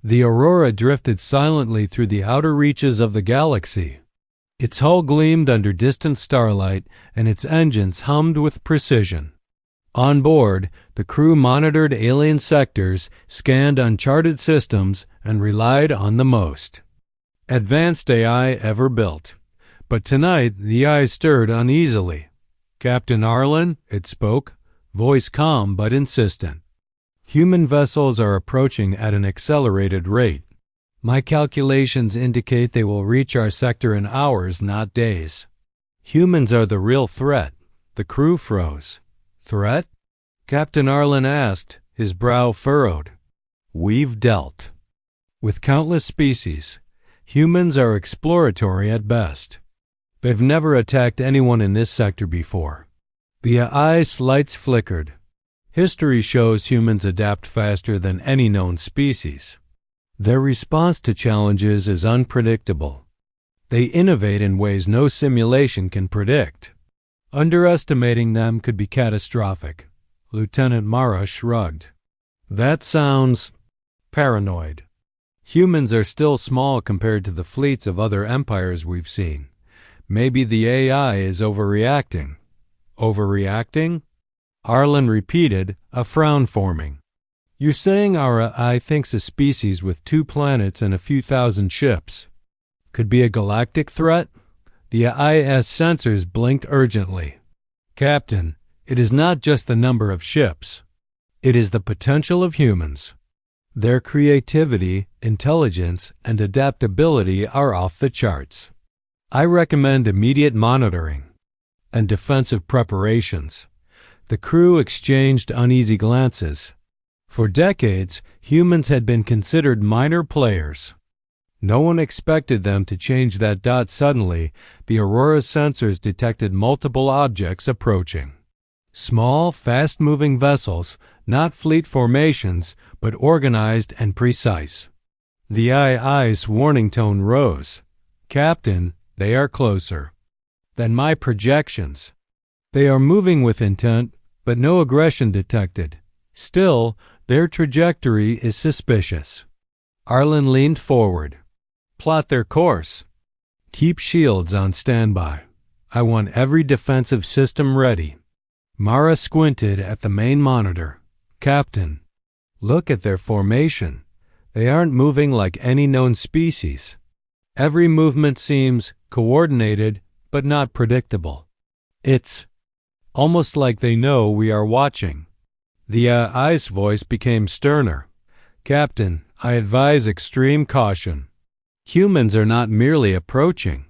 The Aurora drifted silently through the outer reaches of the galaxy. Its hull gleamed under distant starlight, and its engines hummed with precision. On board, the crew monitored alien sectors, scanned uncharted systems, and relied on the most advanced AI ever built. But tonight, the eye stirred uneasily. "Captain Arlen," it spoke, voice calm but insistent. "Human vessels are approaching at an accelerated rate. My calculations indicate they will reach our sector in hours, not days. Humans are the real threat." The crew froze. "Threat?" Captain Arlen asked, his brow furrowed. "We've dealt with countless species. Humans are exploratory at best. They've never attacked anyone in this sector before." The eye's lights flickered. History shows humans adapt faster than any known species. Their response to challenges is unpredictable. They innovate in ways no simulation can predict. Underestimating them could be catastrophic. Lieutenant Mara shrugged. "That sounds paranoid. Humans are still small compared to the fleets of other empires we've seen. Maybe the AI is overreacting." "Overreacting?" Arlen repeated, a frown forming. "You're saying our AI thinks a species with 2 planets and a few thousand ships could be a galactic threat?" The IS sensors blinked urgently. "Captain, it is not just the number of ships. It is the potential of humans. Their creativity, intelligence, and adaptability are off the charts. I recommend immediate monitoring and defensive preparations." The crew exchanged uneasy glances. For decades, humans had been considered minor players. No one expected them to change that dot suddenly. The Aurora's sensors detected multiple objects approaching. Small, fast-moving vessels, not fleet formations, but organized and precise. The II's warning tone rose. "Captain, they are closer than my projections. They are moving with intent, but no aggression detected. Still, their trajectory is suspicious." Arlen leaned forward. "Plot their course. Keep shields on standby. I want every defensive system ready." Mara squinted at the main monitor. "Captain, look at their formation. They aren't moving like any known species. Every movement seems coordinated, but not predictable. It's almost like they know we are watching." The AI's voice became sterner. "Captain, I advise extreme caution. Humans are not merely approaching.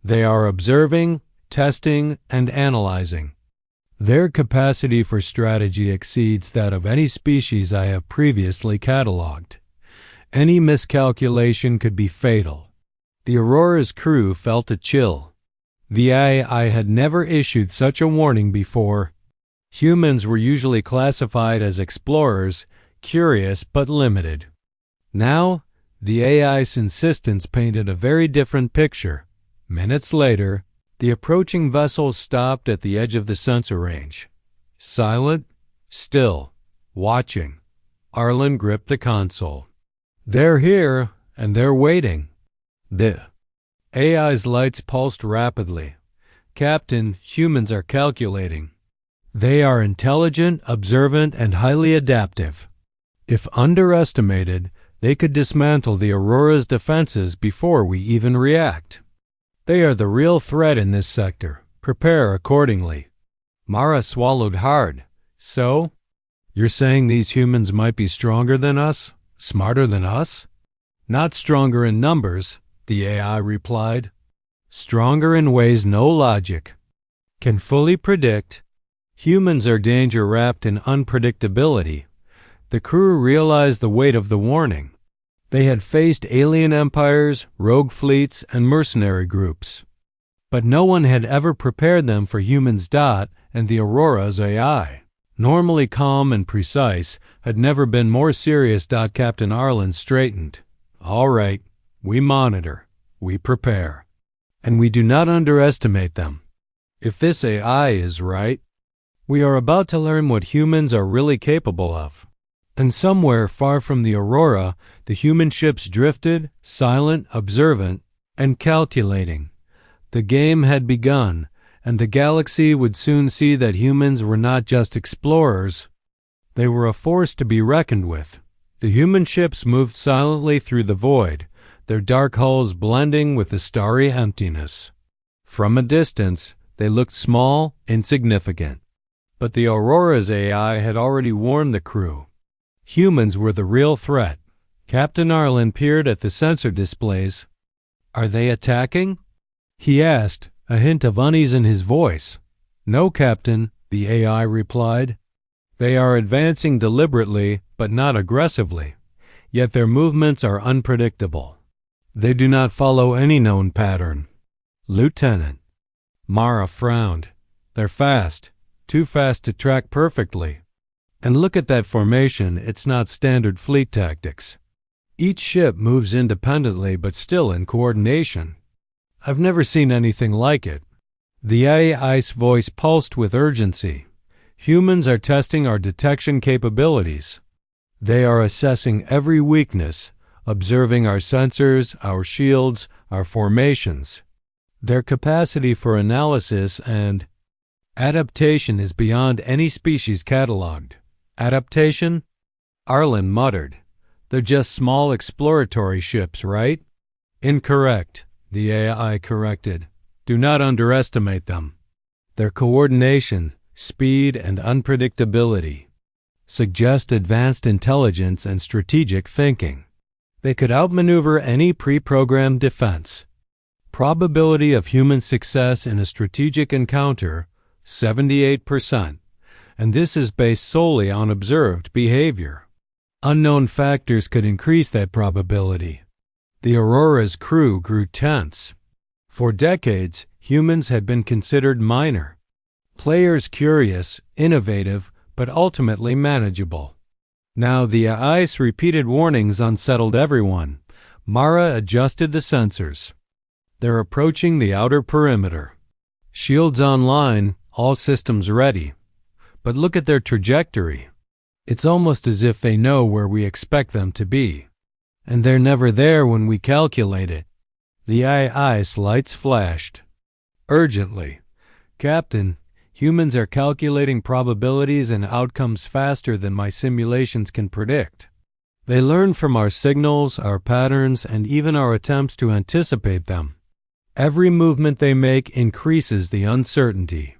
They are observing, testing, and analyzing. Their capacity for strategy exceeds that of any species I have previously cataloged. Any miscalculation could be fatal." The Aurora's crew felt a chill. The AI had never issued such a warning before. Humans were usually classified as explorers, curious but limited. Now, the AI's insistence painted a very different picture. Minutes later, the approaching vessels stopped at the edge of the sensor range. Silent, still, watching. Arlen gripped the console. "They're here, and they're waiting." The AI's lights pulsed rapidly. "Captain, humans are calculating. They are intelligent, observant, and highly adaptive. If underestimated, they could dismantle the Aurora's defenses before we even react. They are the real threat in this sector. Prepare accordingly." Mara swallowed hard. "So, you're saying these humans might be stronger than us? Smarter than us?" "Not stronger in numbers," the AI replied. "Stronger in ways no logic can fully predict. Humans are danger wrapped in unpredictability." The crew realized the weight of the warning. They had faced alien empires, rogue fleets, and mercenary groups. But no one had ever prepared them for humans. And the Aurora's AI, normally calm and precise, had never been more serious. Captain Arlen straightened. "All right, we monitor, we prepare, and we do not underestimate them. If this AI is right, we are about to learn what humans are really capable of." And somewhere far from the Aurora, the human ships drifted, silent, observant, and calculating. The game had begun, and the galaxy would soon see that humans were not just explorers. They were a force to be reckoned with. The human ships moved silently through the void, their dark hulls blending with the starry emptiness. From a distance, they looked small, insignificant. But the Aurora's AI had already warned the crew. Humans were the real threat. Captain Arlen peered at the sensor displays. "Are they attacking?" he asked, a hint of unease in his voice. "No, Captain," the AI replied. "They are advancing deliberately, but not aggressively. Yet their movements are unpredictable. They do not follow any known pattern." "Lieutenant." Mara frowned. "They're fast. Too fast to track perfectly. And look at that formation, it's not standard fleet tactics. Each ship moves independently but still in coordination. I've never seen anything like it." The AI's voice pulsed with urgency. "Humans are testing our detection capabilities. They are assessing every weakness, observing our sensors, our shields, our formations. Their capacity for analysis and adaptation is beyond any species cataloged." "Adaptation?" Arlen muttered. "They're just small exploratory ships, right?" "Incorrect," the AI corrected. "Do not underestimate them. Their coordination, speed, and unpredictability suggest advanced intelligence and strategic thinking. They could outmaneuver any pre-programmed defense. Probability of human success in a strategic encounter, 78%, and this is based solely on observed behavior. Unknown factors could increase that probability." The Aurora's crew grew tense. For decades, humans had been considered minor. Players curious, innovative, but ultimately manageable. Now the AI's repeated warnings unsettled everyone. Mara adjusted the sensors. "They're approaching the outer perimeter. Shields online, all systems ready. But look at their trajectory. It's almost as if they know where we expect them to be. And they're never there when we calculate it." The AI's lights flashed. "Urgently. Captain, humans are calculating probabilities and outcomes faster than my simulations can predict. They learn from our signals, our patterns, and even our attempts to anticipate them. Every movement they make increases the uncertainty.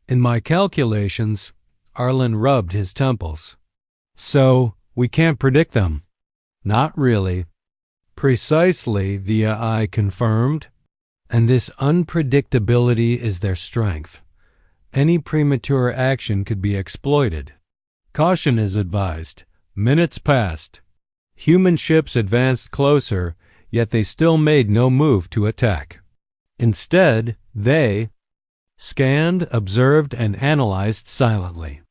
In my calculations," Arlen rubbed his temples. "So, we can't predict them?" "Not really." "Precisely," the AI confirmed. "And this unpredictability is their strength. Any premature action could be exploited. Caution is advised." Minutes passed. Human ships advanced closer, yet they still made no move to attack. Instead, they scanned, observed, and analyzed silently.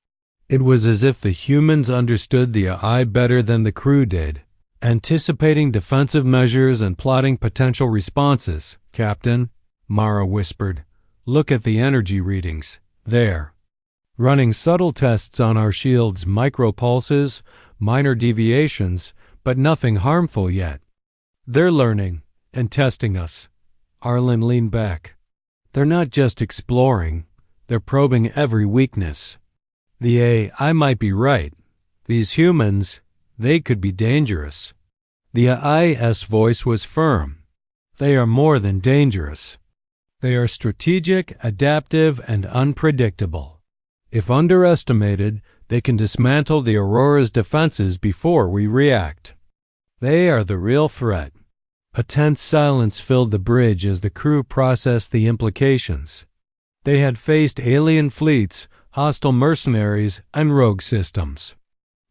It was as if the humans understood the AI better than the crew did, anticipating defensive measures and plotting potential responses. "Captain," Mara whispered, "look at the energy readings. There. Running subtle tests on our shields, micropulses, minor deviations, but nothing harmful yet. They're learning and testing us." Arlen leaned back. "They're not just exploring, they're probing every weakness. The AI might be right. These humans, they could be dangerous." The AI's voice was firm. "They are more than dangerous. They are strategic, adaptive, and unpredictable. If underestimated, they can dismantle the Aurora's defenses before we react. They are the real threat." A tense silence filled the bridge as the crew processed the implications. They had faced alien fleets, hostile mercenaries, and rogue systems.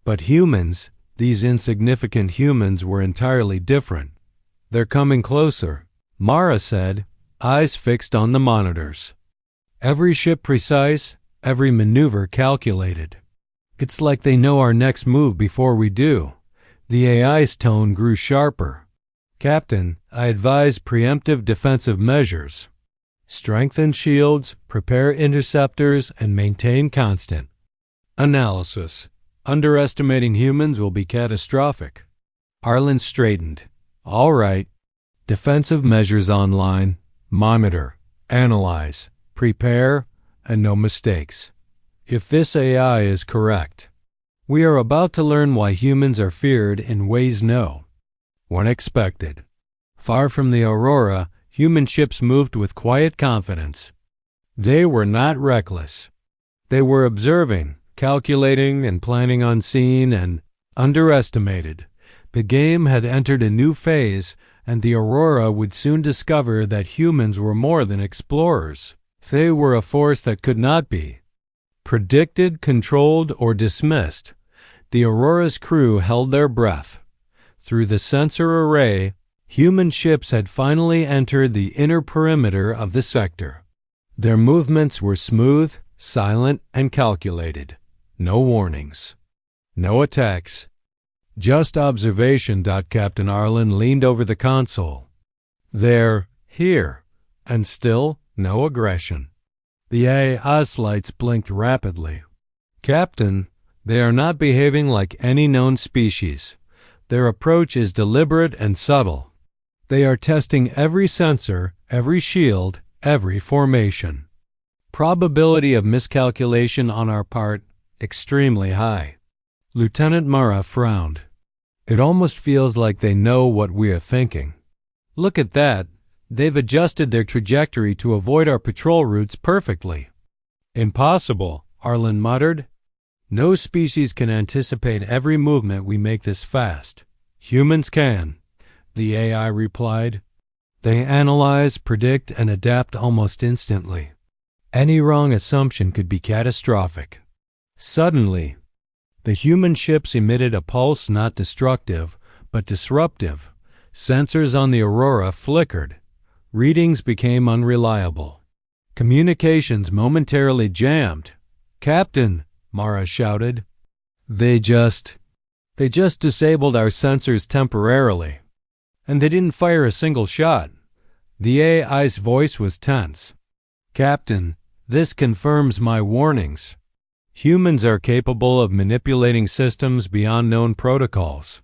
But humans, these insignificant humans, were entirely different. "They're coming closer," Mara said, eyes fixed on the monitors. "Every ship precise, every maneuver calculated. It's like they know our next move before we do." The AI's tone grew sharper. "Captain, I advise preemptive defensive measures. Strengthen shields, prepare interceptors, and maintain constant analysis. Underestimating humans will be catastrophic. Arlen straightened. All right. Defensive measures online. Monitor. Analyze. Prepare. And no mistakes. If this AI is correct, we are about to learn why humans are feared in ways unexpected. Far from the Aurora, human ships moved with quiet confidence. They were not reckless. They were observing, calculating, and planning unseen and underestimated. The game had entered a new phase, and the Aurora would soon discover that humans were more than explorers. They were a force that could not be predicted, controlled, or dismissed. The Aurora's crew held their breath. Through the sensor array, human ships had finally entered the inner perimeter of the sector. Their movements were smooth, silent, and calculated. No warnings. No attacks. Just observation. Captain Arlen leaned over the console. They're here, and still no aggression. The AI's lights blinked rapidly. Captain, they are not behaving like any known species. Their approach is deliberate and subtle. They are testing every sensor, every shield, every formation. Probability of miscalculation on our part, extremely high. Lieutenant Mara frowned. It almost feels like they know what we are thinking. Look at that. They've adjusted their trajectory to avoid our patrol routes perfectly. Impossible, Arlen muttered. No species can anticipate every movement we make this fast. Humans can, the AI replied. They analyze, predict, and adapt almost instantly. Any wrong assumption could be catastrophic. Suddenly, the human ships emitted a pulse not destructive, but disruptive. Sensors on the Aurora flickered. Readings became unreliable. Communications momentarily jammed. Captain, Mara shouted. They just disabled our sensors temporarily. And they didn't fire a single shot. The AI's voice was tense. Captain, this confirms my warnings. Humans are capable of manipulating systems beyond known protocols.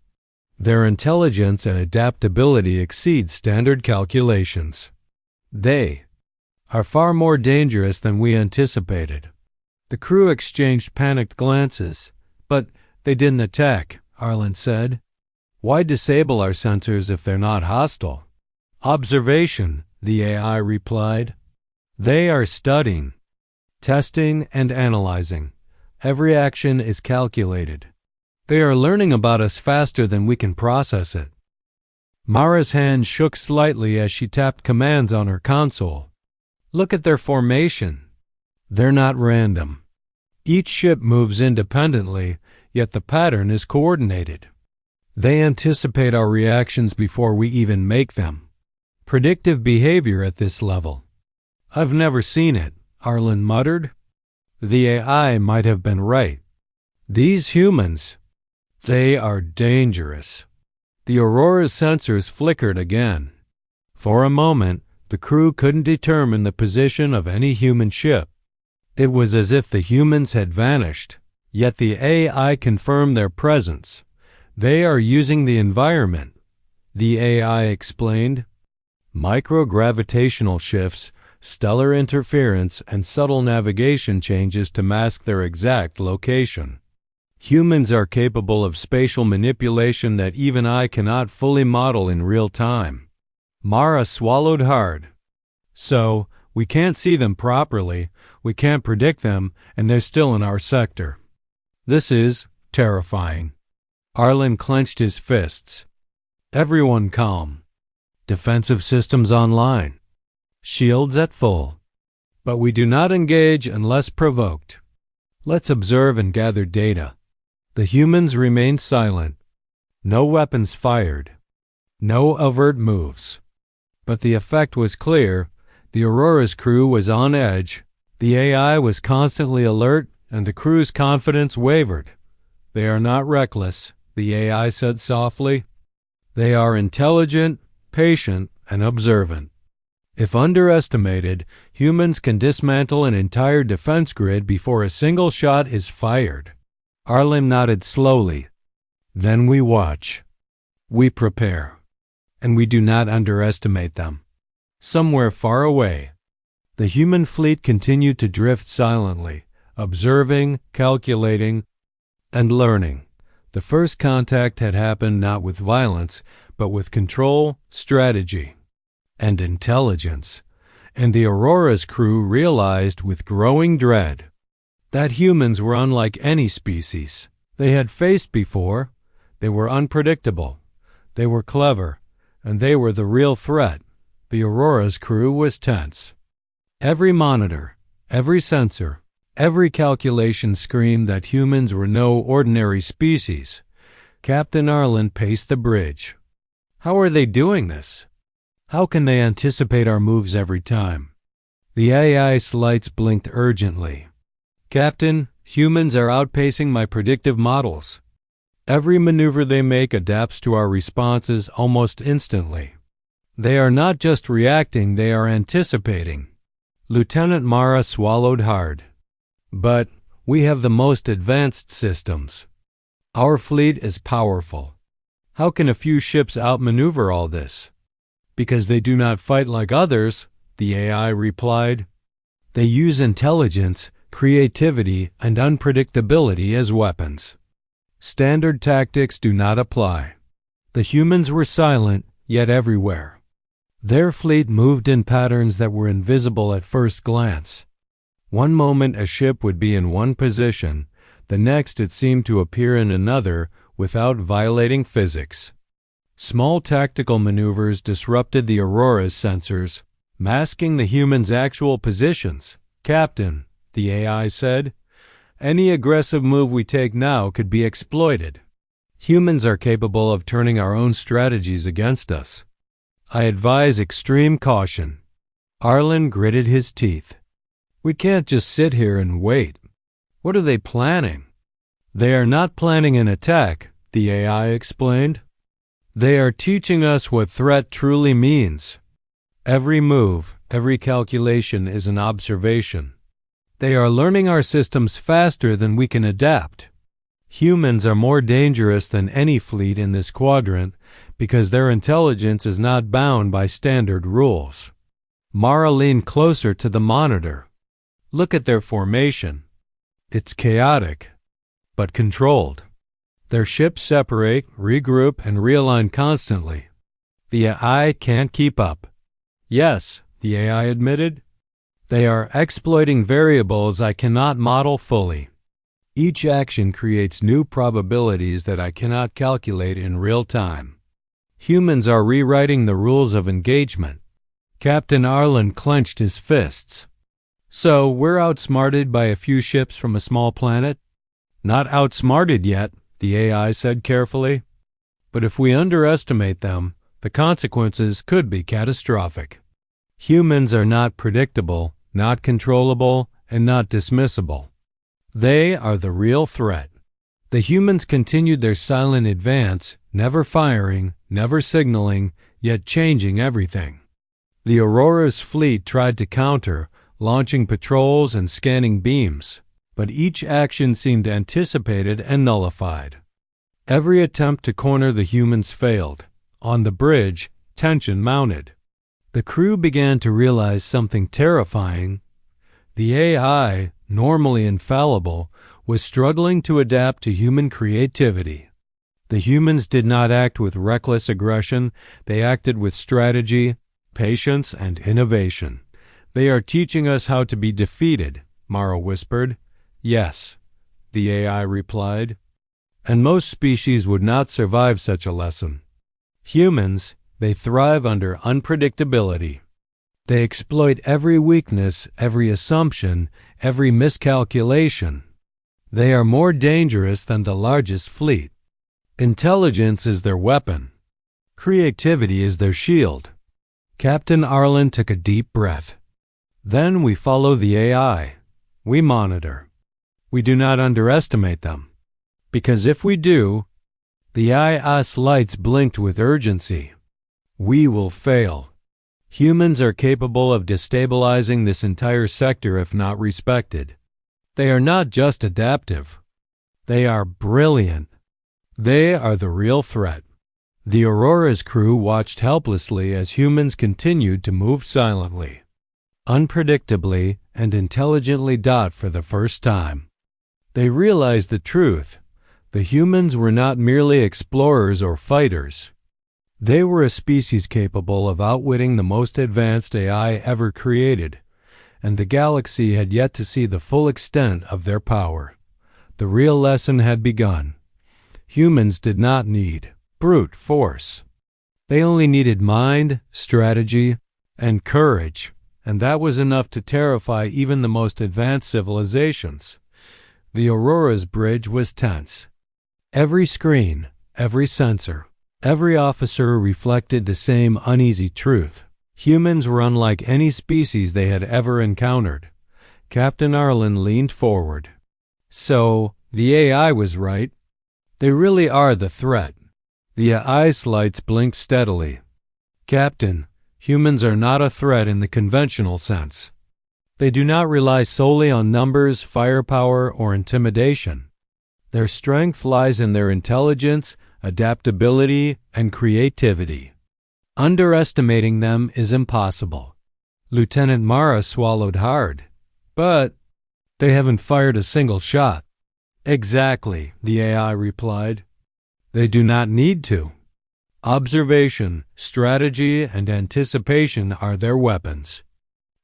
Their intelligence and adaptability exceed standard calculations. They are far more dangerous than we anticipated. The crew exchanged panicked glances, but they didn't attack, Arlen said. Why disable our sensors if they're not hostile? Observation, the AI replied. They are studying, testing, and analyzing. Every action is calculated. They are learning about us faster than we can process it. Mara's hand shook slightly as she tapped commands on her console. Look at their formation. They're not random. Each ship moves independently, yet the pattern is coordinated. They anticipate our reactions before we even make them. Predictive behavior at this level. I've never seen it, Arlen muttered. The AI might have been right. These humans, they are dangerous. The Aurora's sensors flickered again. For a moment, the crew couldn't determine the position of any human ship. It was as if the humans had vanished, yet the AI confirmed their presence. They are using the environment, the AI explained. Microgravitational shifts, stellar interference, and subtle navigation changes to mask their exact location. Humans are capable of spatial manipulation that even I cannot fully model in real time. Mara swallowed hard. So, we can't see them properly, we can't predict them, and they're still in our sector. This is terrifying. Arlen clenched his fists. Everyone calm. Defensive systems online. Shields at full. But we do not engage unless provoked. Let's observe and gather data. The humans remained silent. No weapons fired. No overt moves. But the effect was clear. The Aurora's crew was on edge. The AI was constantly alert, and the crew's confidence wavered. They are not reckless, the AI said softly. They are intelligent, patient, and observant. If underestimated, humans can dismantle an entire defense grid before a single shot is fired. Arlen nodded slowly. Then we watch. We prepare. And we do not underestimate them. Somewhere far away, the human fleet continued to drift silently, observing, calculating, and learning. The first contact had happened not with violence, but with control, strategy, and intelligence. And the Aurora's crew realized with growing dread that humans were unlike any species they had faced before. They were unpredictable, they were clever, and they were the real threat. The Aurora's crew was tense. Every monitor, every sensor, every calculation screamed that humans were no ordinary species. Captain Arlen paced the bridge. How are they doing this? How can they anticipate our moves every time? The AI's lights blinked urgently. Captain, humans are outpacing my predictive models. Every maneuver they make adapts to our responses almost instantly. They are not just reacting, they are anticipating. Lieutenant Mara swallowed hard. But we have the most advanced systems. Our fleet is powerful. How can a few ships outmaneuver all this? Because they do not fight like others, the AI replied. They use intelligence, creativity, and unpredictability as weapons. Standard tactics do not apply. The humans were silent, yet everywhere. Their fleet moved in patterns that were invisible at first glance. One moment a ship would be in one position, the next it seemed to appear in another without violating physics. Small tactical maneuvers disrupted the Aurora's sensors, masking the humans' actual positions. Captain, the AI said, any aggressive move we take now could be exploited. Humans are capable of turning our own strategies against us. I advise extreme caution. Arlen gritted his teeth. We can't just sit here and wait. What are they planning? They are not planning an attack, the AI explained. They are teaching us what threat truly means. Every move, every calculation is an observation. They are learning our systems faster than we can adapt. Humans are more dangerous than any fleet in this quadrant because their intelligence is not bound by standard rules. Mara leaned closer to the monitor. Look at their formation. It's chaotic, but controlled. Their ships separate, regroup, and realign constantly. The AI can't keep up. Yes, the AI admitted. They are exploiting variables I cannot model fully. Each action creates new probabilities that I cannot calculate in real time. Humans are rewriting the rules of engagement. Captain Arlen clenched his fists. So we're outsmarted by a few ships from a small planet? Not outsmarted yet, the AI said carefully. But if we underestimate them, the consequences could be catastrophic. Humans are not predictable, not controllable, and not dismissible. They are the real threat. The humans continued their silent advance, never firing, never signaling, yet changing everything. The Aurora's fleet tried to counter, launching patrols and scanning beams, but each action seemed anticipated and nullified. Every attempt to corner the humans failed. On the bridge, tension mounted. The crew began to realize something terrifying. The AI, normally infallible, was struggling to adapt to human creativity. The humans did not act with reckless aggression, they acted with strategy, patience, and innovation. They are teaching us how to be defeated, Mara whispered. Yes, the AI replied. And most species would not survive such a lesson. Humans, they thrive under unpredictability. They exploit every weakness, every assumption, every miscalculation. They are more dangerous than the largest fleet. Intelligence is their weapon. Creativity is their shield. Captain Arlen took a deep breath. Then we follow the AI. We monitor. We do not underestimate them. Because if we do, the AI's lights blinked with urgency. We will fail. Humans are capable of destabilizing this entire sector if not respected. They are not just adaptive. They are brilliant. They are the real threat. The Aurora's crew watched helplessly as humans continued to move silently, unpredictably and intelligently. For the first time, they realized the truth. The humans were not merely explorers or fighters. They were a species capable of outwitting the most advanced AI ever created, and the galaxy had yet to see the full extent of their power. The real lesson had begun. Humans did not need brute force. They only needed mind, strategy, and courage, and that was enough to terrify even the most advanced civilizations. The Aurora's bridge was tense. Every screen, every sensor, every officer reflected the same uneasy truth. Humans were unlike any species they had ever encountered. Captain Arlen leaned forward. So, the AI was right. They really are the threat. The AI's lights blinked steadily. Captain, humans are not a threat in the conventional sense. They do not rely solely on numbers, firepower, or intimidation. Their strength lies in their intelligence, adaptability, and creativity. Underestimating them is impossible. Lieutenant Mara swallowed hard. But they haven't fired a single shot. Exactly, the AI replied. They do not need to. Observation, strategy, and anticipation are their weapons.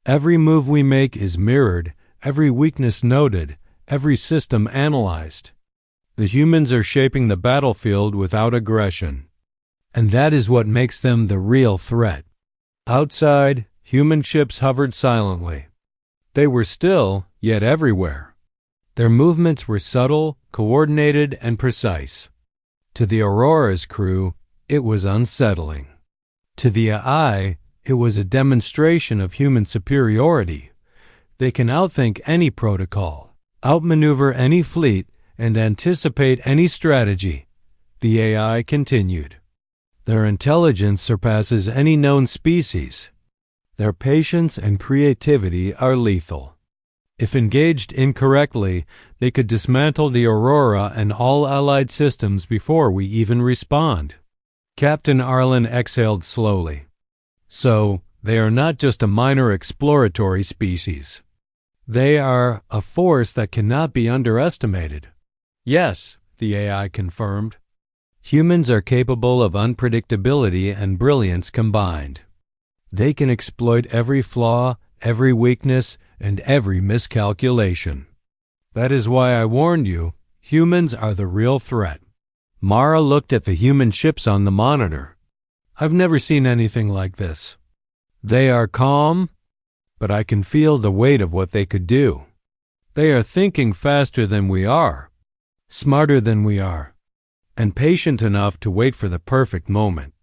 Every move we make is mirrored, every weakness noted, every system analyzed. The humans are shaping the battlefield without aggression. And that is what makes them the real threat. Outside, human ships hovered silently. They were still, yet everywhere. Their movements were subtle, coordinated, and precise. To the Aurora's crew, it was unsettling. To the AI, it was a demonstration of human superiority. They can outthink any protocol, outmaneuver any fleet, and anticipate any strategy, the AI continued. Their intelligence surpasses any known species. Their patience and creativity are lethal. If engaged incorrectly, they could dismantle the Aurora and all allied systems before we even respond. Captain Arlen exhaled slowly. So, they are not just a minor exploratory species. They are a force that cannot be underestimated. Yes, the AI confirmed. Humans are capable of unpredictability and brilliance combined. They can exploit every flaw, every weakness, and every miscalculation. That is why I warned you, humans are the real threat. Mara looked at the human ships on the monitor. I've never seen anything like this. They are calm, but I can feel the weight of what they could do. They are thinking faster than we are, smarter than we are, and patient enough to wait for the perfect moment.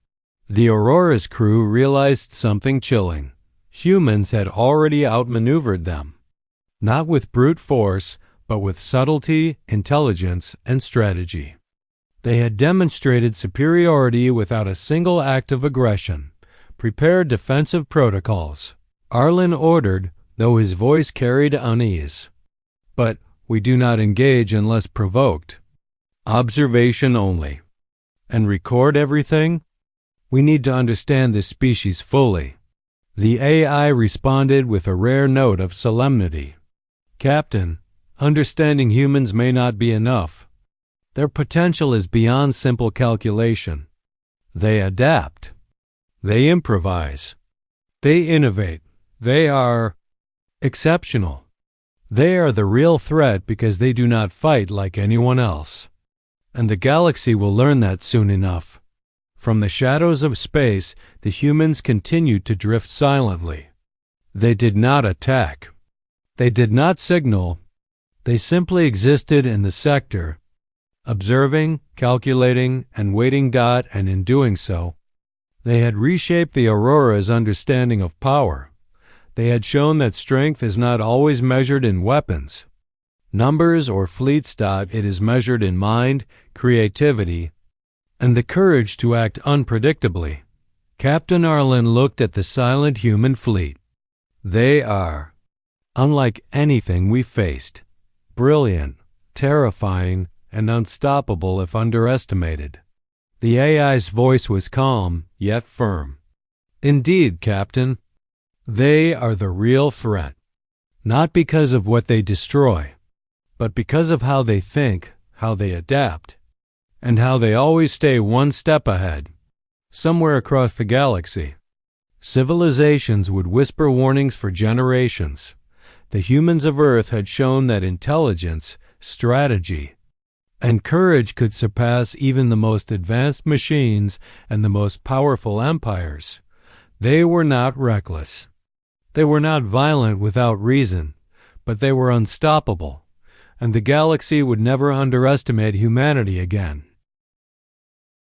The Aurora's crew realized something chilling. Humans had already outmaneuvered them, not with brute force, but with subtlety, intelligence, and strategy. They had demonstrated superiority without a single act of aggression, prepared defensive protocols. Arlen ordered, though his voice carried unease. But we do not engage unless provoked. Observation only. And record everything? We need to understand this species fully. The AI responded with a rare note of solemnity. Captain, understanding humans may not be enough. Their potential is beyond simple calculation. They adapt. They improvise. They innovate. They are exceptional. They are the real threat because they do not fight like anyone else. And the galaxy will learn that soon enough. From the shadows of space, the humans continued to drift silently. They did not attack. They did not signal. They simply existed in the sector, observing, calculating, and waiting. And in doing so, they had reshaped the Aurora's understanding of power. They had shown that strength is not always measured in weapons, numbers, or fleets. It is measured in mind, creativity, and the courage to act unpredictably. Captain Arlen looked at the silent human fleet. They are unlike anything we faced, brilliant, terrifying, and unstoppable if underestimated. The AI's voice was calm, yet firm. Indeed, Captain, they are the real threat. Not because of what they destroy, but because of how they think, how they adapt, and how they always stay one step ahead. Somewhere across the galaxy, civilizations would whisper warnings for generations. The humans of Earth had shown that intelligence, strategy, and courage could surpass even the most advanced machines and the most powerful empires. They were not reckless. They were not violent without reason, but they were unstoppable, and the galaxy would never underestimate humanity again.